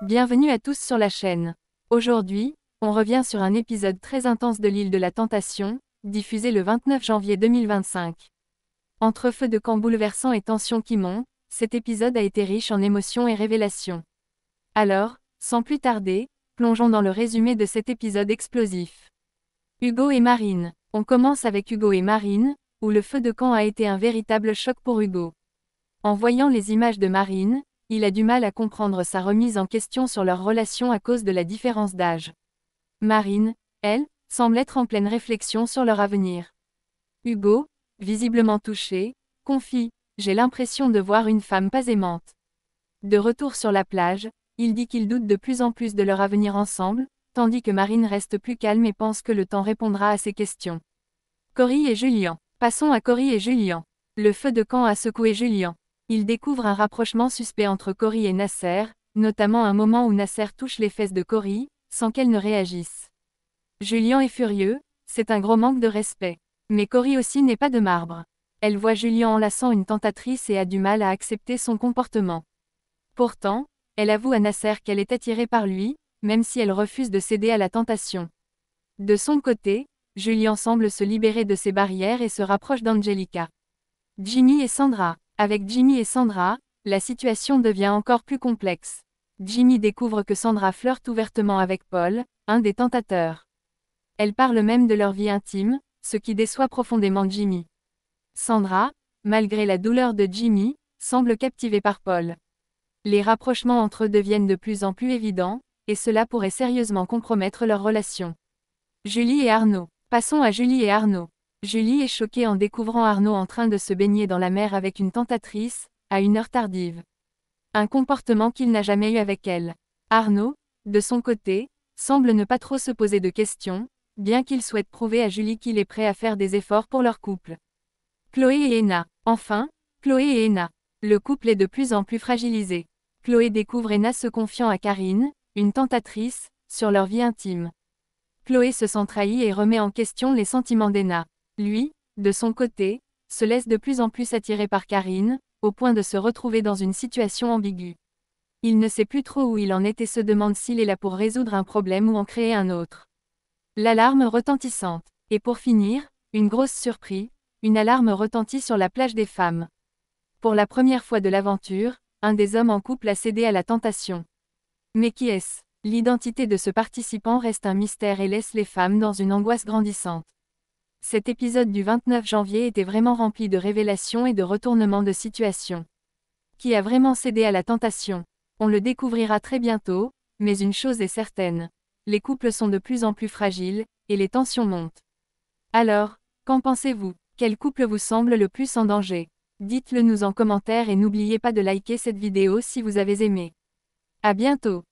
Bienvenue à tous sur la chaîne. Aujourd'hui, on revient sur un épisode très intense de l'île de la Tentation, diffusé le 29 janvier 2025. Entre feux de camp bouleversants et tensions qui montent, cet épisode a été riche en émotions et révélations. Alors, sans plus tarder, plongeons dans le résumé de cet épisode explosif. Hugo et Marine. On commence avec Hugo et Marine, où le feu de camp a été un véritable choc pour Hugo. En voyant les images de Marine, il a du mal à comprendre sa remise en question sur leur relation à cause de la différence d'âge. Marine, elle, semble être en pleine réflexion sur leur avenir. Hugo, visiblement touché, confie « J'ai l'impression de voir une femme pas aimante ». De retour sur la plage, il dit qu'il doute de plus en plus de leur avenir ensemble, tandis que Marine reste plus calme et pense que le temps répondra à ses questions. Cory et Julian. Passons à Cory et Julian. Le feu de camp a secoué Julian. Il découvre un rapprochement suspect entre Cory et Nasser, notamment un moment où Nasser touche les fesses de Cory, sans qu'elle ne réagisse. Julian est furieux, c'est un gros manque de respect. Mais Cory aussi n'est pas de marbre. Elle voit Julian enlaçant une tentatrice et a du mal à accepter son comportement. Pourtant, elle avoue à Nasser qu'elle est attirée par lui, même si elle refuse de céder à la tentation. De son côté, Julian semble se libérer de ses barrières et se rapproche d'Angelica. Jimmy et Sandra. Avec Jimmy et Sandra, la situation devient encore plus complexe. Jimmy découvre que Sandra flirte ouvertement avec Paul, un des tentateurs. Elle parle même de leur vie intime, ce qui déçoit profondément Jimmy. Sandra, malgré la douleur de Jimmy, semble captivée par Paul. Les rapprochements entre eux deviennent de plus en plus évidents, et cela pourrait sérieusement compromettre leur relation. Julie et Arnaud. Passons à Julie et Arnaud. Julie est choquée en découvrant Arnaud en train de se baigner dans la mer avec une tentatrice, à une heure tardive. Un comportement qu'il n'a jamais eu avec elle. Arnaud, de son côté, semble ne pas trop se poser de questions, bien qu'il souhaite prouver à Julie qu'il est prêt à faire des efforts pour leur couple. Chloé et Enna. Enfin, Chloé et Enna. Le couple est de plus en plus fragilisé. Chloé découvre Enna se confiant à Karine, une tentatrice, sur leur vie intime. Chloé se sent trahie et remet en question les sentiments d'Enna. Lui, de son côté, se laisse de plus en plus attirer par Karine, au point de se retrouver dans une situation ambiguë. Il ne sait plus trop où il en est et se demande s'il est là pour résoudre un problème ou en créer un autre. L'alarme retentissante. Et pour finir, une grosse surprise, une alarme retentit sur la plage des femmes. Pour la première fois de l'aventure, un des hommes en couple a cédé à la tentation. Mais qui est-ce? L'identité de ce participant reste un mystère et laisse les femmes dans une angoisse grandissante. Cet épisode du 29 janvier était vraiment rempli de révélations et de retournements de situation. Qui a vraiment cédé à la tentation? On le découvrira très bientôt, mais une chose est certaine. Les couples sont de plus en plus fragiles, et les tensions montent. Alors, qu'en pensez-vous? Quel couple vous semble le plus en danger? Dites-le nous en commentaire et n'oubliez pas de liker cette vidéo si vous avez aimé. À bientôt!